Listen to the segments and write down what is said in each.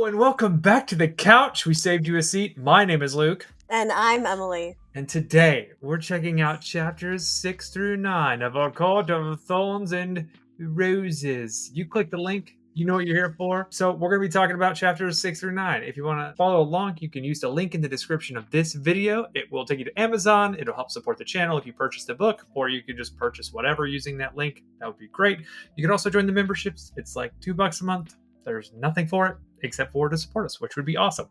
And welcome back to the couch. We saved you a seat. My name is Luke. And I'm Emily. And today we're checking out chapters 6 through 9 of ACOTAR of Thorns and Roses. You click the link, you know what you're here for. So we're going to be talking about chapters 6 through 9. If you want to follow along, you can use the link in the description of this video. It will take you to Amazon. It'll help support the channel if you purchase the book, or you can just purchase whatever using that link. That would be great. You can also join the memberships. It's like $2 a month. There's nothing for it except for to support us, which would be awesome.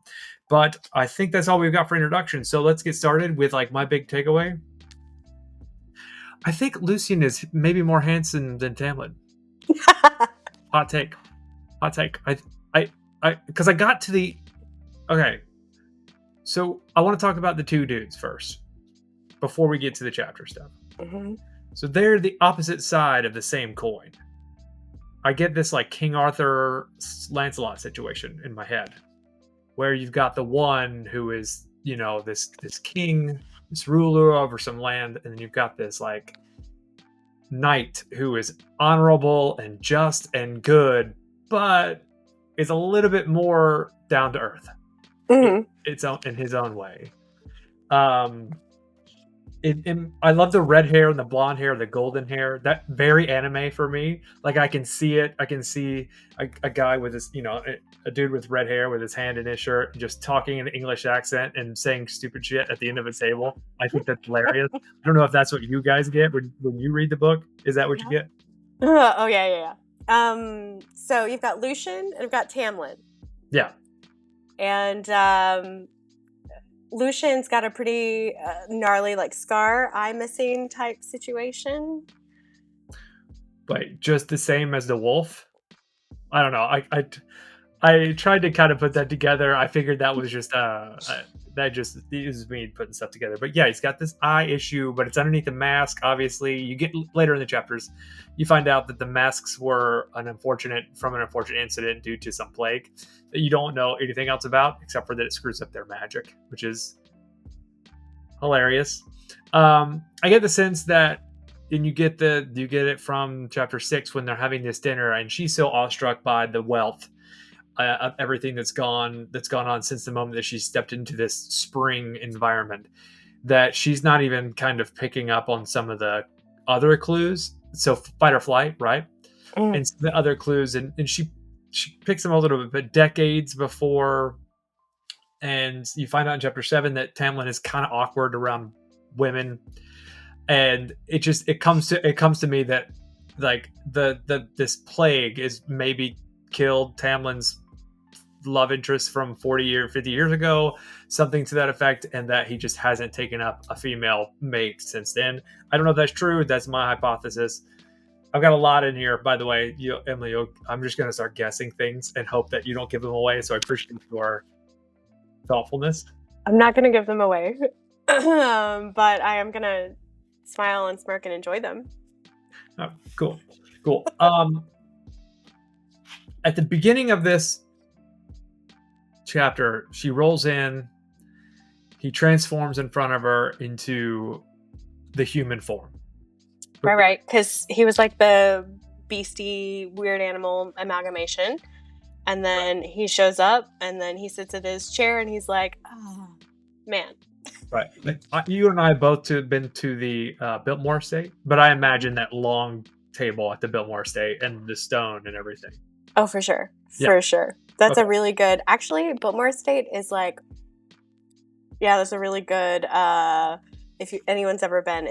But I think that's all we've got for introduction. So let's get started with like my big takeaway. I think Lucien is maybe more handsome than Tamlin. Hot take. Because I got to the... Okay. So I want to talk about the two dudes first before we get to the chapter stuff. Mm-hmm. So they're the opposite side of the same coin. I get this like King Arthur Lancelot situation in my head, where you've got the one who is, you know, this king, this ruler over some land, and then you've got this like knight who is honorable and just and good, but is a little bit more down to earth. Mm-hmm. In his own way. I love the red hair and the blonde hair, the golden hair. That very anime for me. Like I can see it. I can see a guy with his, you know, a dude with red hair with his hand in his shirt, just talking in an English accent and saying stupid shit at the end of a table. I think that's hilarious. I don't know if that's what you guys get when you read the book. Is that what you get? Oh yeah. So you've got Lucien and you've got Tamlin. Yeah. And Lucien's got a pretty gnarly, like, scar eye missing type situation. But just the same as the wolf? I don't know. I tried to kind of put that together. I figured that was just it was me putting stuff together. But yeah, he's got this eye issue, but it's underneath the mask. Obviously, you get later in the chapters, you find out that the masks were an unfortunate incident due to some plague that you don't know anything else about, except for that it screws up their magic, which is hilarious. I get the sense that, and you get it from chapter 6 when they're having this dinner, and she's so awestruck by the wealth of everything that's gone on since the moment that she stepped into this spring environment, that she's not even kind of picking up on some of the other clues. So fight or flight, right? And the other clues, and she picks them a little bit, but decades before. And you find out in chapter 7 that Tamlin is kind of awkward around women, and it comes to me that like this plague is maybe killed Tamlin's love interest from 50 years ago, something to that effect, and that he just hasn't taken up a female mate since then. I don't know if that's true. That's my hypothesis. I've got a lot in here, by the way. Emily, I'm just going to start guessing things and hope that you don't give them away, so I appreciate your thoughtfulness. I'm not going to give them away, but I am going to smile and smirk and enjoy them. Oh, cool. At the beginning of this chapter, she rolls in, he transforms in front of her into the human form. Right, because he was like the beastie weird animal amalgamation, and then he shows up, and then he sits at his chair, and he's like, oh man. Right. You and I both been to the Biltmore Estate, but I imagine that long table at the Biltmore Estate and the stone and everything. Oh, for sure. For sure. That's a really good... Actually, Biltmore Estate is like... Yeah, that's a really good... if anyone's ever been,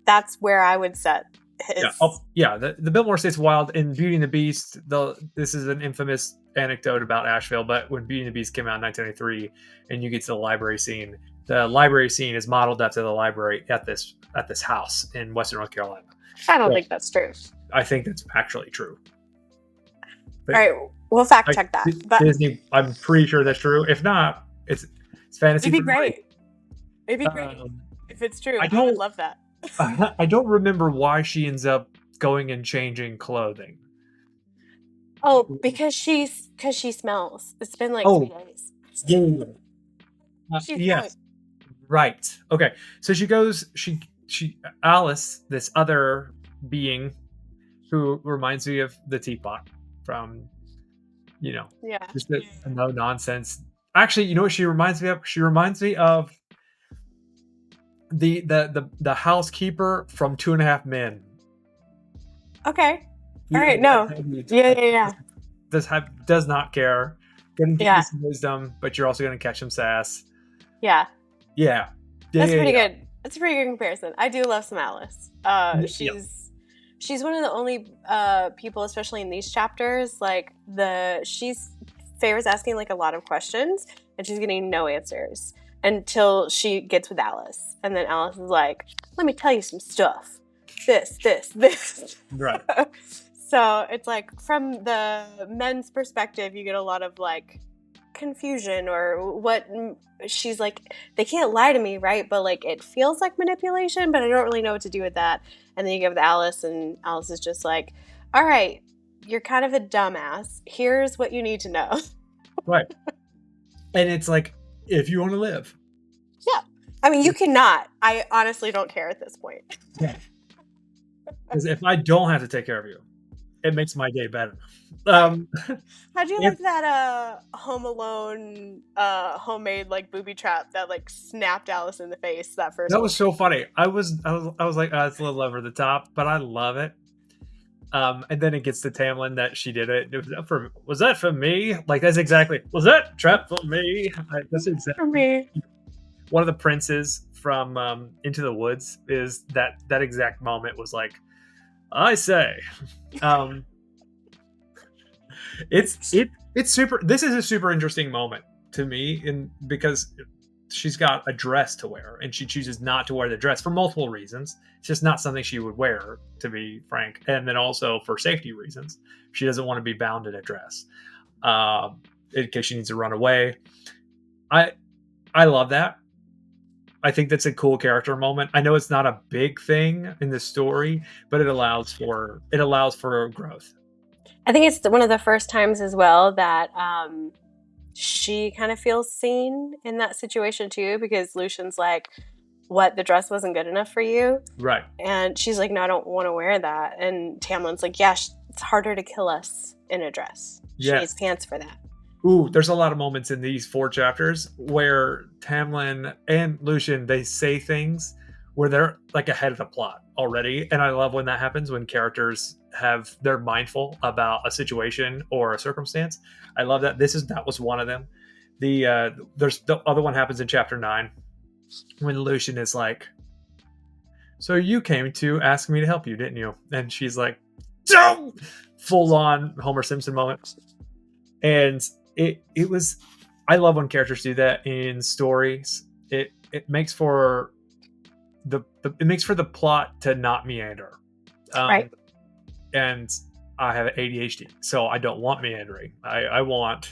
that's where I would set his... The Biltmore Estate's wild. In Beauty and the Beast, this is an infamous anecdote about Asheville, but when Beauty and the Beast came out in 1993, and you get to the library scene is modeled after the library at this house in Western North Carolina. I don't think that's true. I think that's actually true. But all right, we'll fact check that. But Disney, I'm pretty sure that's true. If not, it's fantasy. It'd be great. It'd be great if it's true. I would love that. I don't remember why she ends up going and changing clothing. Oh, because she smells. It's been like 3 days. Yes. Right. Okay. So she goes. Alice, this other being, who reminds me of the teapot from Yeah. just a no nonsense. Actually, you know what she reminds me of? She reminds me of the housekeeper from 2.5 Men. Okay. All Yeah, right. No. Yeah. does not care. Gonna get you Yeah. some wisdom, but you're also gonna catch some sass. Yeah. Yeah. That's pretty Yeah. good. That's a pretty good comparison. I do love some Alice. She's one of the only people, especially in these chapters, like Feyre's asking like a lot of questions and she's getting no answers until she gets with Alice. And then Alice is like, let me tell you some stuff. This. Right. So it's like from the men's perspective, you get a lot of like confusion or what she's like, they can't lie to me, right? But like it feels like manipulation, but I don't really know what to do with that. And then you get with Alice, and Alice is just like, all right, you're kind of a dumbass. Here's what you need to know. Right. And it's like, if you want to live. Yeah. I mean, you cannot. I honestly don't care at this point. Yeah. Because if I don't have to take care of you, it makes my day better. How'd you like that Home Alone homemade like booby trap that like snapped Alice in the face that first? That was so funny. I was like, oh, it's a little over the top, but I love it. And then it gets to Tamlin that she did it. Was that for me? Like that's exactly. Was that trap for me? That's exactly for me. One of the princes from Into the Woods is that exact moment was like, I say, it's super. This is a super interesting moment to me, because she's got a dress to wear and she chooses not to wear the dress for multiple reasons. It's just not something she would wear, to be frank. And then also for safety reasons, she doesn't want to be bound in a dress in case she needs to run away. I love that. I think that's a cool character moment. I know it's not a big thing in the story, but it allows for growth. I think it's one of the first times as well that she kind of feels seen in that situation too, because Lucian's like, what, the dress wasn't good enough for you? Right. And she's like, no, I don't want to wear that. And Tamlin's like, yeah, it's harder to kill us in a dress. She needs pants for that. Ooh, there's a lot of moments in these 4 chapters where Tamlin and Lucien, they say things where they're like ahead of the plot already. And I love when that happens, when characters they're mindful about a situation or a circumstance. I love that. That was one of them. There's the other one happens in chapter 9 when Lucien is like, so you came to ask me to help you, didn't you? And she's like, don't! Full on Homer Simpson moment. And it was, I love when characters do that in stories. It makes for the plot to not meander. Right. And I have ADHD, so I don't want meandering. I want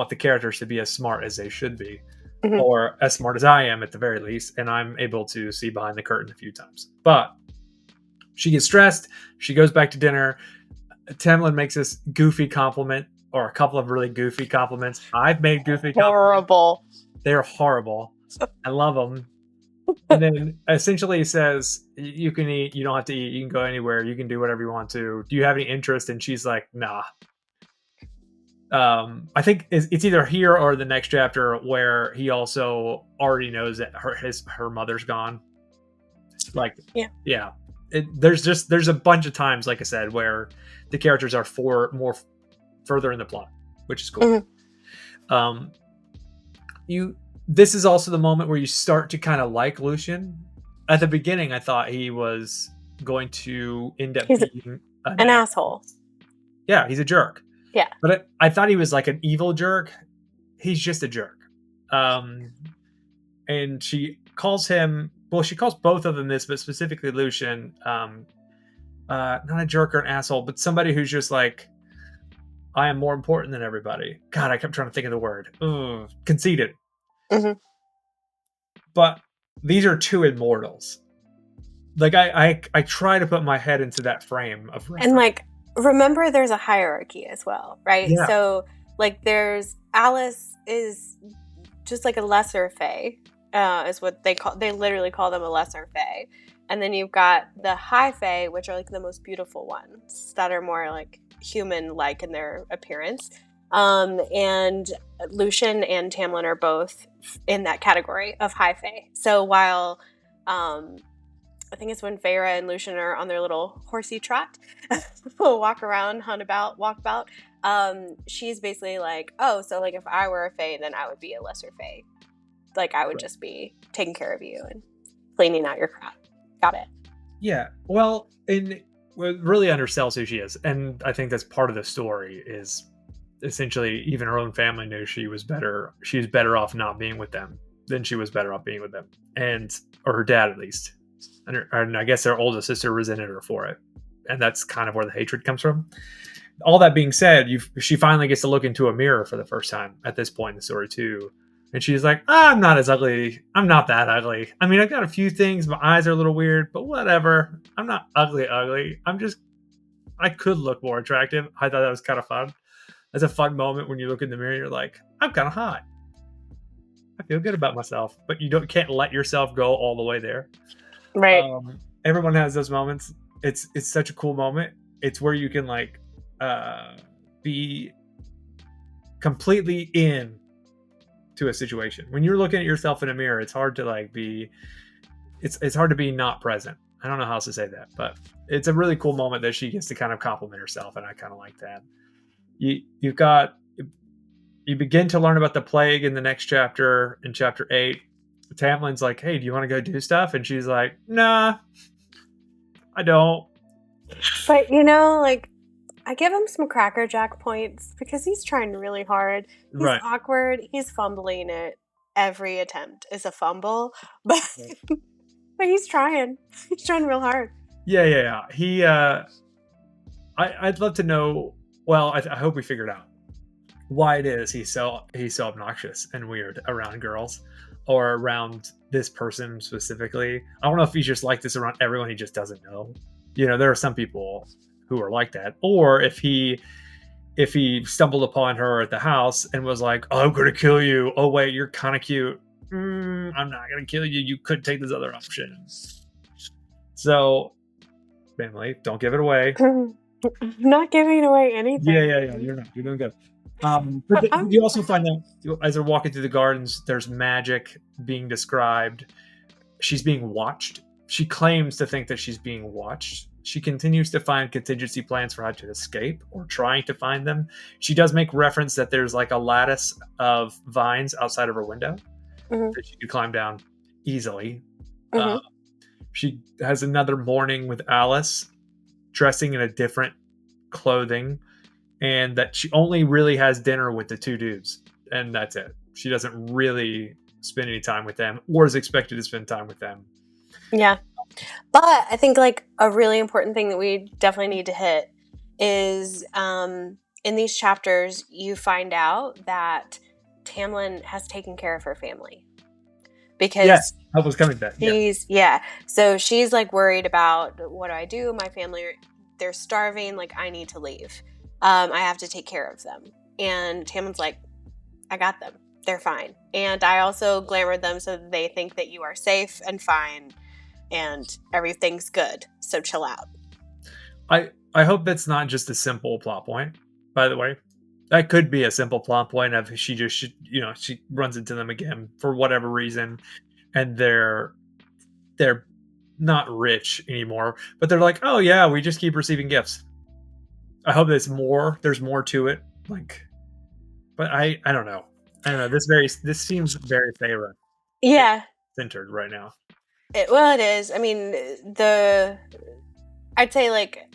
the characters to be as smart as they should be, mm-hmm. or as smart as I am at the very least, and I'm able to see behind the curtain a few times. But she gets stressed. She goes back to dinner. Tamlin makes this goofy compliment, or a couple of really goofy compliments. I've made goofy horrible. They're horrible. I love them. And then essentially says, you can eat, you don't have to eat, you can go anywhere, you can do whatever you want to. Do you have any interest? And she's like, nah. I think it's either here or the next chapter where he also already knows that her mother's gone. Like, yeah. There's a bunch of times, like I said, where the characters are more further in the plot, which is cool. Mm-hmm. This is also the moment where you start to kind of like Lucien. At the beginning, I thought he was going to end up being an asshole. Yeah, he's a jerk. Yeah. But I thought he was like an evil jerk. He's just a jerk. And she calls both of them this, but specifically Lucien, not a jerk or an asshole, but somebody who's just like, I am more important than everybody. God, I kept trying to think of the word. Conceited. Mm-hmm. But these are 2 immortals. Like I try to put my head into that frame of reference. And like, remember there's a hierarchy as well, right? Yeah. So like there's Alice is just like a lesser Fae, is what they literally call them, a lesser Fae. And then you've got the high Fae, which are like the most beautiful ones that are more like human-like in their appearance. And Lucien and Tamlin are both in that category of high fae. So while I think it's when Feyre and Lucien are on their little horsey trot, walk around, hunt about, walk about. She's basically like, oh, so like if I were a fae, then I would be a lesser fae. Like I would just be taking care of you and cleaning out your crap. Got it. Yeah. Well, it really undersells who she is, and I think that's part of the story. Is essentially even her own family knew she was better. She's better off not being with them than she was better off being with them, or her dad at least. And I guess her older sister resented her for it, and that's kind of where the hatred comes from. All that being said, she finally gets to look into a mirror for the first time at this point in the story too, and she's like, I'm not as ugly. I'm not that ugly. I mean, I got a few things. My eyes are a little weird, but whatever. I'm not ugly. I could look more attractive. I thought that was kind of fun. It's a fun moment when you look in the mirror and you're like, I'm kind of hot. I feel good about myself, but you can't let yourself go all the way there. Right. Everyone has those moments. It's such a cool moment. It's where you can like be completely in to a situation. When you're looking at yourself in a mirror, it's hard to like be. It's hard to be not present. I don't know how else to say that, but it's a really cool moment that she gets to kind of compliment herself, and I kind of like that. You begin to learn about the plague in the next chapter, in chapter 8. Tamlin's like, hey, do you want to go do stuff? And she's like, nah, I don't. But like, I give him some Cracker Jack points because he's trying really hard. He's awkward. He's fumbling it. Every attempt is a fumble, but but he's trying. He's trying real hard. Yeah. He, I'd love to know. Well, I hope we figured out why it is he's so obnoxious and weird around girls, or around this person specifically. I don't know if he's just like this around everyone he just doesn't know. There are some people who are like that, or if he stumbled upon her at the house and was like, oh, I'm gonna kill you. Oh wait, you're kind of cute. I'm not gonna kill you. You could take this other option. So, family, don't give it away. I'm not giving away anything. Yeah. You're not. You're doing good. But you also find that as they're walking through the gardens, there's magic being described. She's being watched. She claims to think that she's being watched. She continues to find contingency plans for how to escape, or trying to find them. She does make reference that there's like a lattice of vines outside of her window that she could climb down easily. She has another morning with Alice, dressing in a different clothing, and that she only really has dinner with the two dudes, and that's it. She doesn't really spend any time with them, or is expected to spend time with them. Yeah. But I think like a really important thing that we definitely need to hit is in these chapters, you find out that Tamlin has taken care of her family. Because I was coming back. So she's like worried about, what do I do? My family, they're starving. Like, I need to leave. I have to take care of them. And Tamlin's like, I got them. They're fine. And I also glamored them so that they think that you are safe and fine and everything's good. So chill out. I hope that's not just a simple plot point, by the way. That could be a simple plot point of she runs into them again for whatever reason, and they're not rich anymore, but they're like, oh yeah, we just keep receiving gifts. I hope there's more to it. Like, but I don't know. This seems very Feyre. Yeah. Centered right now. It is. I mean, I'd say like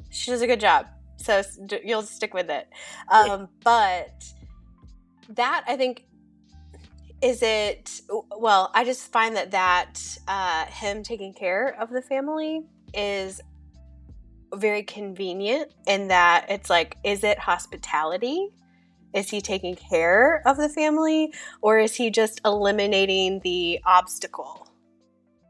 she does a good job. So you'll stick with it. But that, I think, I just find that him taking care of the family is very convenient in that it's like, is it hospitality? Is he taking care of the family? Or is he just eliminating the obstacle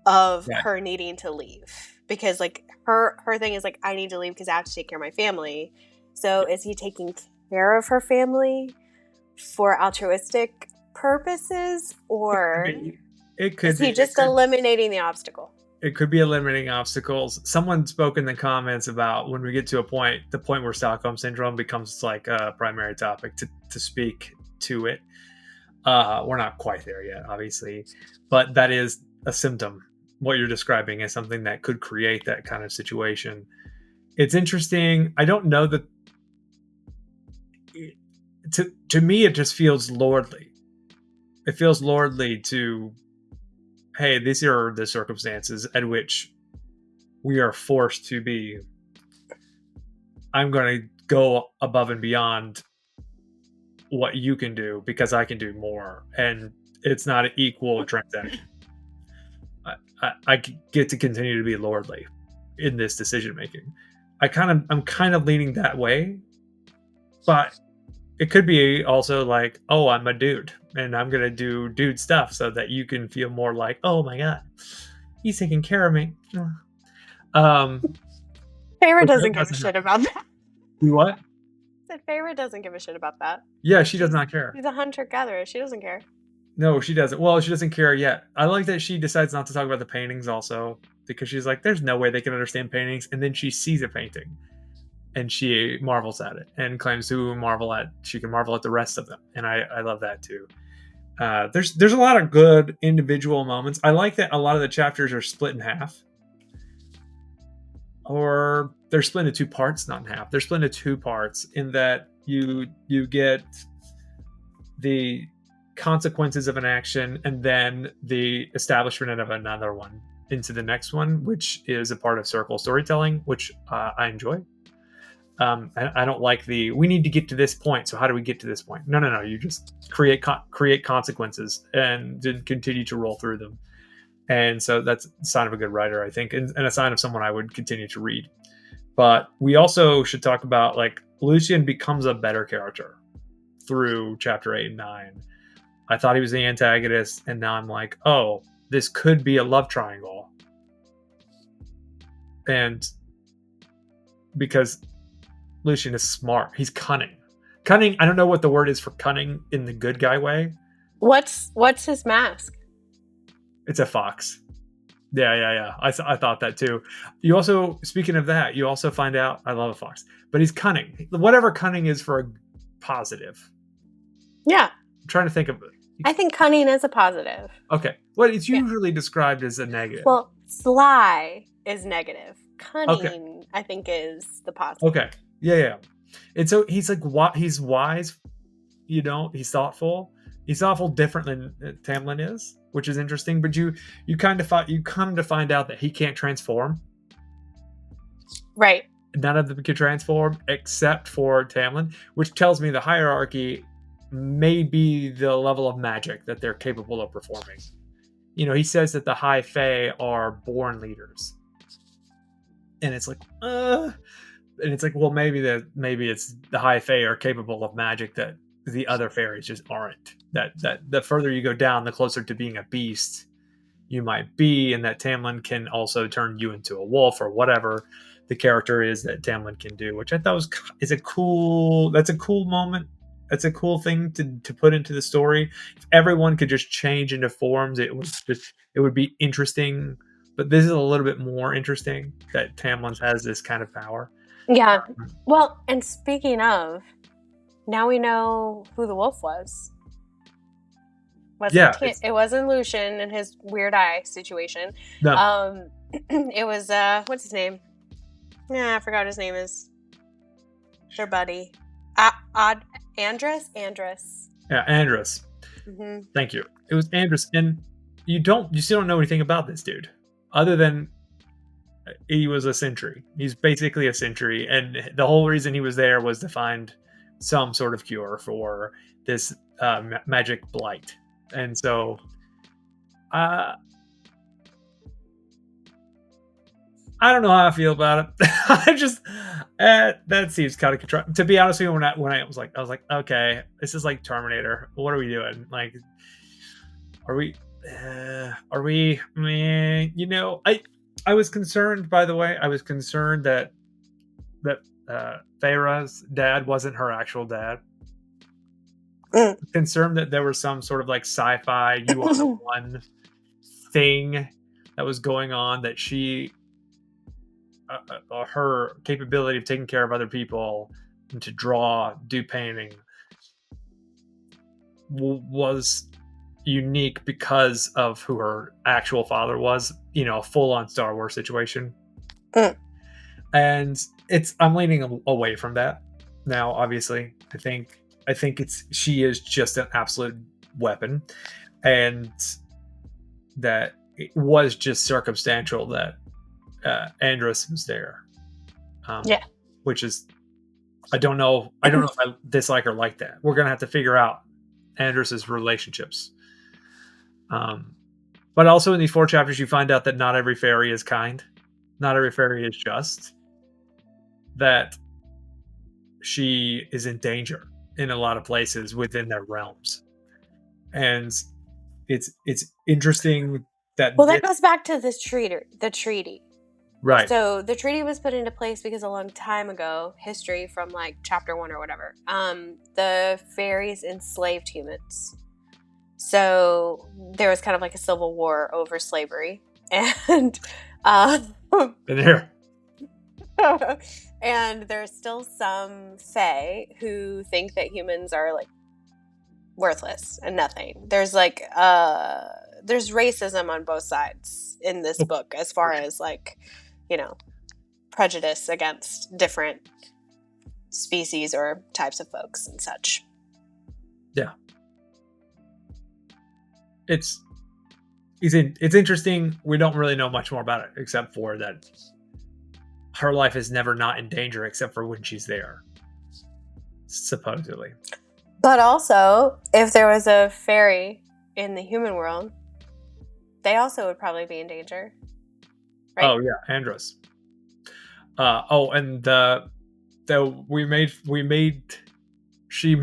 of her needing to leave? Because like her thing is like, I need to leave because I have to take care of my family. So is he taking care of her family for altruistic purposes, or it could is he just eliminating the obstacle? It could be a limiting obstacles. Someone spoke in the comments about when we get to the point where Stockholm syndrome becomes like a primary topic to speak to it. We're not quite there yet, obviously, but that is a symptom. What you're describing is something that could create that kind of situation. It's interesting. I don't know that. To me, it just feels lordly. It feels lordly to, hey, these are the circumstances at which we are forced to be. I'm going to go above and beyond what you can do because I can do more, and it's not an equal transaction. I get to continue to be lordly in this decision making. I'm kind of leaning that way, but it could be also like, oh, I'm a dude and I'm gonna do dude stuff so that you can feel more like, oh my god, he's taking care of me. Feyre doesn't give a shit about that. What? Feyre doesn't give a shit about that. Yeah, she does not care. She's a hunter-gatherer. She doesn't care. No, she doesn't. Well, she doesn't care yet. I like that she decides not to talk about the paintings also, because she's like, there's no way they can understand paintings. And then she sees a painting and she marvels at it and claims she can marvel at the rest of them. And I love that too. There's a lot of good individual moments. I like that a lot of the chapters are split in half. Or they're split into two parts, not in half. They're split into two parts in that you get the consequences of an action and then the establishment of another one into the next one, which is a part of circle storytelling, which I enjoy. I don't like we need to get to this point, so how do we get to this point? No, you just create consequences and then continue to roll through them. And so that's a sign of a good writer, I think, and a sign of someone I would continue to read. But we also should talk about, like, Lucien becomes a better character through chapter 8 and 9. I thought he was the antagonist, and now I'm like, oh, this could be a love triangle. And because Lucien is smart, he's cunning. Cunning, I don't know what the word is for cunning in the good guy way. What's his mask? It's a fox. Yeah. I thought that too. You also, speaking of that, you also find out, I love a fox, but he's cunning. Whatever cunning is for a positive. Yeah. I'm trying to think of it. I think cunning is a positive. Okay. Well, it's usually described as a negative. Well, sly is negative. Cunning, I think, is the positive. Okay. Yeah. And so he's like, he's wise, he's thoughtful. He's thoughtful different than Tamlin is, which is interesting. But you come to find out that he can't transform. Right. None of them can transform except for Tamlin, which tells me the hierarchy may be the level of magic that they're capable of performing. He says that the High Fae are born leaders. And it's like, and it's like, well, maybe it's the High Fae are capable of magic that the other fairies just aren't. That the further you go down, the closer to being a beast you might be, and that Tamlin can also turn you into a wolf or whatever the character is that Tamlin can do, which I thought that's a cool moment. That's a cool thing to put into the story. If everyone could just change into forms, it would be interesting. But this is a little bit more interesting that Tamlin has this kind of power. Yeah. Well, and speaking of, now we know who the wolf was. It wasn't Lucien and his weird eye situation. No. It was what's his name? I forgot his name is. Their buddy. Andrus? Yeah, Andrus. Mm-hmm. Thank you. It was Andrus, and you still don't know anything about this dude, other than he was a sentry. He's basically a sentry, and the whole reason he was there was to find some sort of cure for this magic blight. And so, I don't know how I feel about it. I just that seems kind of contrived. To be honest with you, when I was like, okay, this is like Terminator. What are we doing? Like, are we? I was concerned. By the way, I was concerned that Feyre's dad wasn't her actual dad. Concerned that there was some sort of like sci-fi you are the one thing that was going on, that she her capability of taking care of other people and to draw, do painting was unique because of who her actual father was, a full-on Star Wars situation. And I'm leaning away from that now, obviously. I think she is just an absolute weapon, and that it was just circumstantial that Andros was there. Which is, I don't know if I dislike her like that. We're gonna have to figure out Andros's relationships. But also in these 4 chapters, you find out that not every fairy is kind, not every fairy is just, that she is in danger in a lot of places within their realms. And it's interesting that that goes back to the treaty. Right. So the treaty was put into place because a long time ago, history from like chapter 1 or whatever, the fairies enslaved humans. So there was kind of like a civil war over slavery. And been there. And there's still some Fae who think that humans are like worthless and nothing. There's like there's racism on both sides in this book, as far as like, prejudice against different species or types of folks and such. Yeah. It's interesting. We don't really know much more about it, except for that her life is never not in danger except for when she's there, supposedly. But also, if there was a fairy in the human world, they also would probably be in danger. Right? Oh yeah, Andros. And she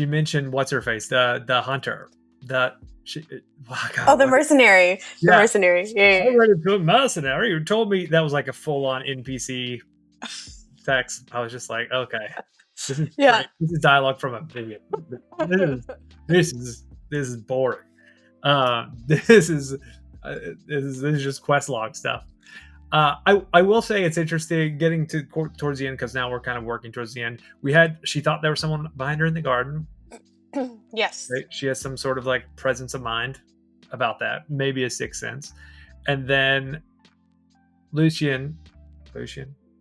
mentioned what's her face, the hunter, the mercenary. Yeah. The mercenary. Yeah. I read it to a mercenary who told me that was like a full-on NPC text. I was just like, okay, this is dialogue from a video. This is boring. This is just quest log stuff. I will say it's interesting getting towards the end, because now we're kind of working towards the end. She thought there was someone behind her in the garden. Yes. Right? She has some sort of like presence of mind about that, maybe a sixth sense. And then Lucien,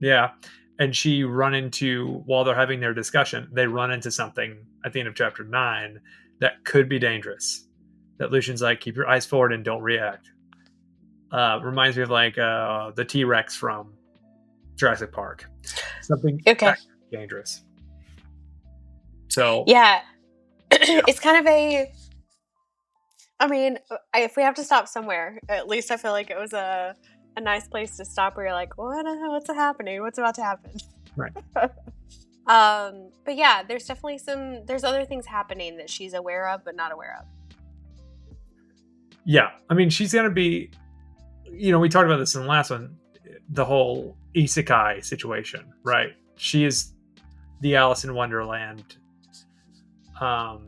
yeah, and she run into, while they're having their discussion, they run into something at the end of chapter 9 that could be dangerous. That Lucien's like, keep your eyes forward and don't react. Reminds me of like the T-Rex from Jurassic Park. Something dangerous. So yeah. It's kind of if we have to stop somewhere, at least I feel like it was a nice place to stop where you're like, what's happening? What's about to happen? Right. But yeah, there's definitely there's other things happening that she's aware of, but not aware of. Yeah. I mean, she's going to be, we talked about this in the last one, the whole isekai situation, right? She is the Alice in Wonderland. I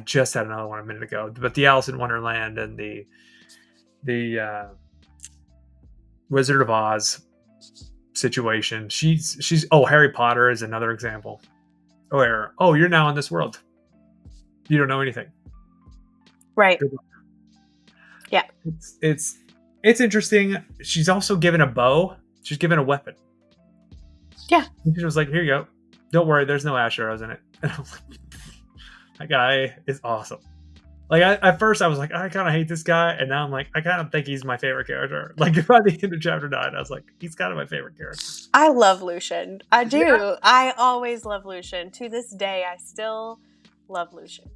just had another one a minute ago, but the Alice in Wonderland and the Wizard of Oz situation. She's Harry Potter is another example. Where, you're now in this world. You don't know anything. Right. Yeah. It's interesting. She's also given a bow. She's given a weapon. Yeah. And she was like, here you go. Don't worry, there's no ash arrows in it. And I was like, that guy is awesome. Like, at first I was like, I kind of hate this guy, and now I'm like, I kind of think he's my favorite character. Like, by the end of chapter 9, I was like, he's kind of my favorite character. I love Lucien. I do. Yeah. I always love Lucien. To this day, I still love Lucien.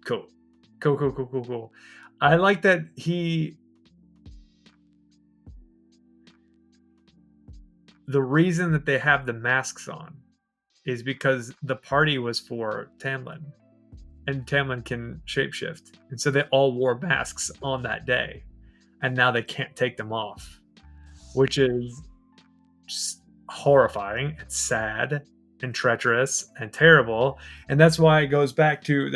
Cool. I like that the reason that they have the masks on is because the party was for Tamlin, and Tamlin can shapeshift, and so they all wore masks on that day, and now they can't take them off, which is just horrifying and sad and treacherous and terrible. And that's why I go back to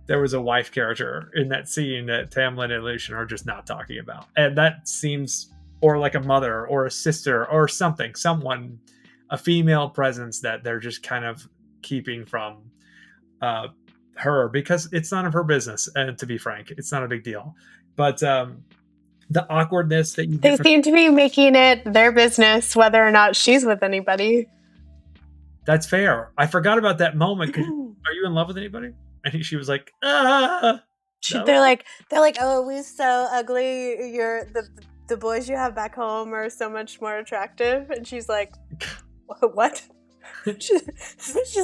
there was a wife character in that scene that Tamlin and Lucien are just not talking about. And that seems, or like a mother or a sister or something, someone, a female presence that they're just kind of keeping from her, because it's none of her business. And to be frank, it's not a big deal. But the awkwardness that you They seem to be making it their business whether or not she's with anybody. That's fair. I forgot about that moment. Are you in love with anybody? And she was like, ah. No. They're like, oh, we're so ugly. You're the boys you have back home are so much more attractive. And she's like, what? she's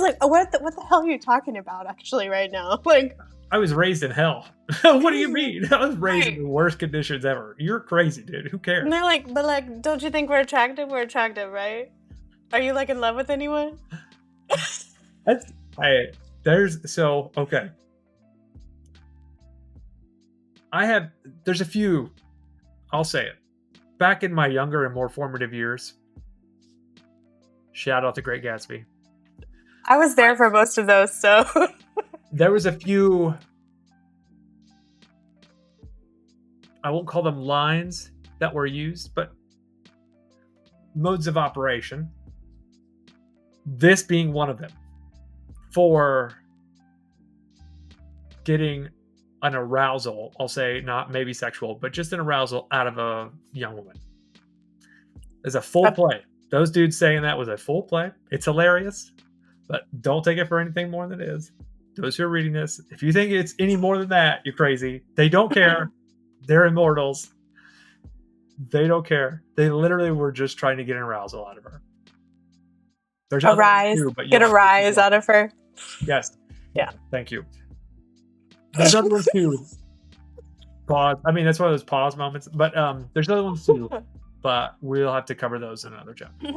like, oh, what the hell are you talking about actually right now? Like, I was raised in hell. What do you mean? I was raised in the worst conditions ever. You're crazy, dude. Who cares? And they're like, but like, don't you think we're attractive? We're attractive, right? Are you like in love with anyone? Okay. There's a few, I'll say it. Back in my younger and more formative years, shout out The Great Gatsby. I was there for most of those, so. There was a few, I won't call them lines that were used, but modes of operation. This being one of them. For getting an arousal, I'll say, not maybe sexual, but just an arousal out of a young woman. It's a full play. Those dudes saying that was a full play. It's hilarious, but don't take it for anything more than it is. Those who are reading this, if you think it's any more than that, you're crazy. They don't care. They're immortals. They don't care. They literally were just trying to get an arousal out of her. There's a rise. Get a rise out of her. Yes. Yeah. Thank you. There's other ones too. Pause. I mean, that's one of those pause moments. But there's other ones too. But we'll have to cover those in another chapter.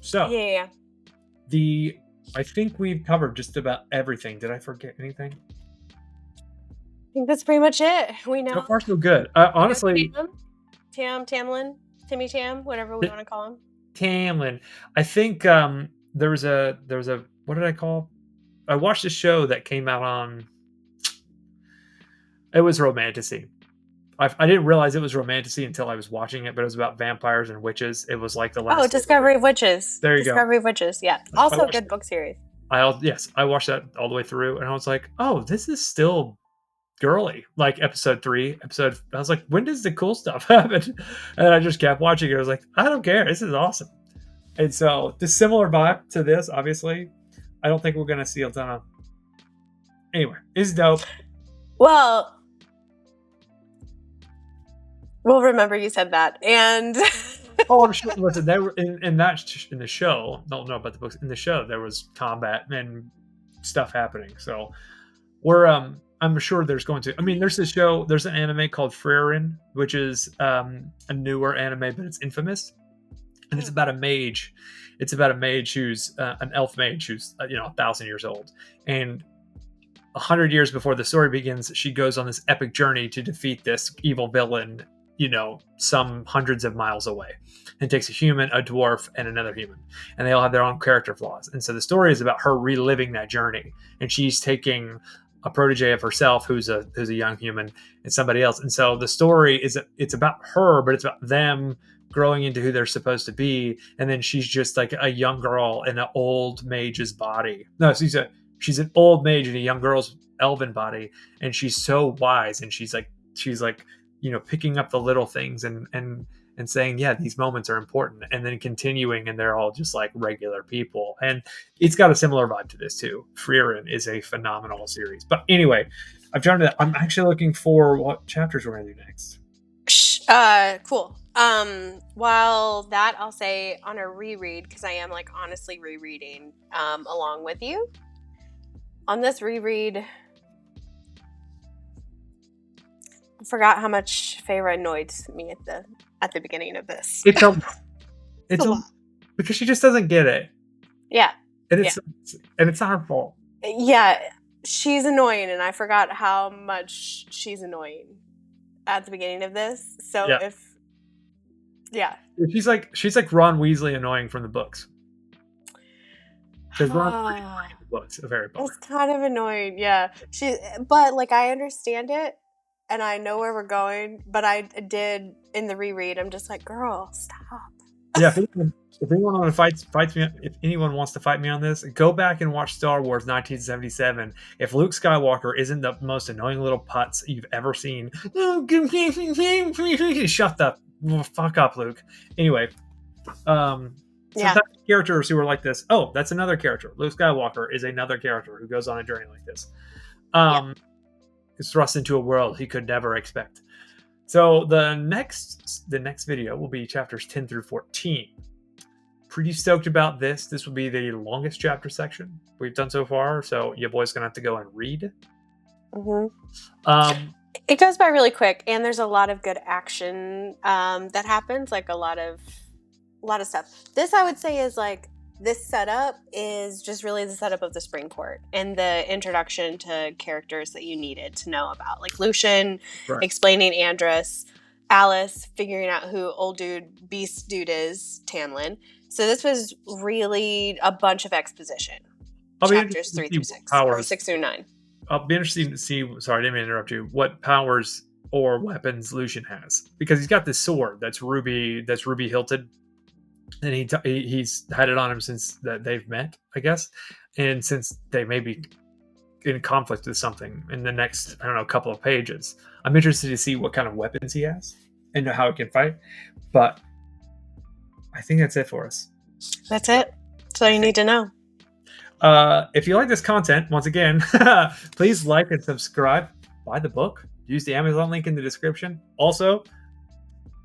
So yeah. I think we've covered just about everything. Did I forget anything? I think that's pretty much it. We know. So far, so good. Honestly, Tamlin, Timmy Tam, whatever we want to call him. Tamlin. I think there was a what did I call? I watched a show that came out on. It was Romantasy. I didn't realize it was Romantasy until I was watching it, but it was about vampires and witches. It was like the last. Oh, Discovery of Witches. There you go. Discovery of Witches. Yeah, also a good book series. I watched that all the way through, and I was like, oh, this is still girly. Like episode 3, I was like, when does the cool stuff happen? And I just kept watching it. I was like, I don't care. This is awesome. And so, the similar vibe to this, obviously, I don't think we're gonna see a ton of. Anyway, it's dope. Well, we'll remember you said that, and. Oh, I'm sure. Listen, they were in the show. Don't know about the books. In the show, there was combat and stuff happening. So we're I'm sure there's going to. I mean, there's this show. There's an anime called Feyre-ruh, which is a newer anime, but it's infamous, and it's about a mage. It's about a mage who's an elf mage who's 1,000 years old, and 100 years before the story begins, she goes on this epic journey to defeat this evil villain. Some hundreds of miles away, and takes a human, a dwarf, and another human, and they all have their own character flaws. And so the story is about her reliving that journey, and she's taking a protege of herself who's a young human and somebody else. And so the story it's about her, but it's about them growing into who they're supposed to be. And then she's just like a young girl in an old mage's body. No, she's an old mage in a young girl's elven body, and she's so wise, and she's like picking up the little things and saying, yeah, these moments are important, and then continuing, and they're all just like regular people. And it's got a similar vibe to this too. Feyre-ruh is a phenomenal series. But anyway, I'm actually looking for what chapters we're going to do next. Cool. While that, I'll say on a reread, because I am like honestly rereading along with you. On this reread, I forgot how much Feyre annoyed me at the beginning of this. It's a lot. Because she just doesn't get it. Yeah. And it's not her fault. Yeah, she's annoying, and I forgot how much she's annoying at the beginning of this. So she's like Ron Weasley annoying from the books. Because was a very bummer. It's kind of annoying, yeah. But like I understand it, and I know where we're going. But I did in the reread. I'm just like, girl, stop. Yeah, if anyone fights me, if anyone wants to fight me on this, go back and watch Star Wars 1977. If Luke Skywalker isn't the most annoying little putz you've ever seen, shut the fuck up, Luke. Anyway, sometimes characters who are like this. Oh, that's another character. Luke Skywalker is another character who goes on a journey like this. Is thrust into a world he could never expect. So the next video will be chapters 10 through 14. Pretty stoked about this. This will be the longest chapter section we've done so far. So your boy's gonna have to go and read. Mm-hmm. It goes by really quick, and there's a lot of good action that happens. Like a lot of stuff. This I would say is like this setup is just really the setup of the Springport and the introduction to characters that you needed to know about, like Lucien explaining Andrus, Alice figuring out who old dude, beast dude is, Tamlin. So this was really a bunch of exposition. Chapters 3 through 6, or 6 through 9. I'll be interested to see. Sorry, I didn't mean to interrupt you. What powers or weapons Lucien has, because he's got this sword that's ruby hilted. And he's had it on him since that they've met, I guess, and since they may be in conflict with something in the next, I don't know, couple of pages. I'm interested to see what kind of weapons he has and how he can fight. But I think that's it for us. That's it. That's all you need to know. If you like this content, once again, please like and subscribe. Buy the book. Use the Amazon link in the description. Also,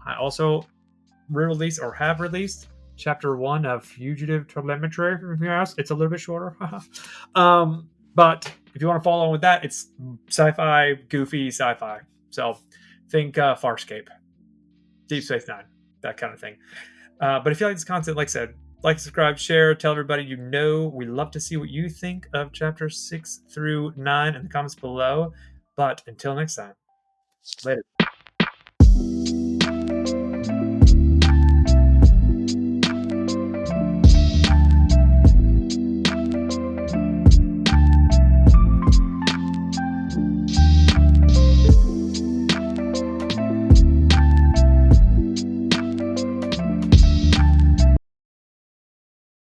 I also released or have released Chapter 1 of Fugitive Telemetry. Yes, it's a little bit shorter. But if you want to follow on with that, it's sci-fi, goofy sci-fi. So think Farscape, Deep Space Nine, that kind of thing. But if you like this content, like I said, like, subscribe, share, tell everybody you know. We love to see what you think of chapters 6 through 9 in the comments below. But until next time, later.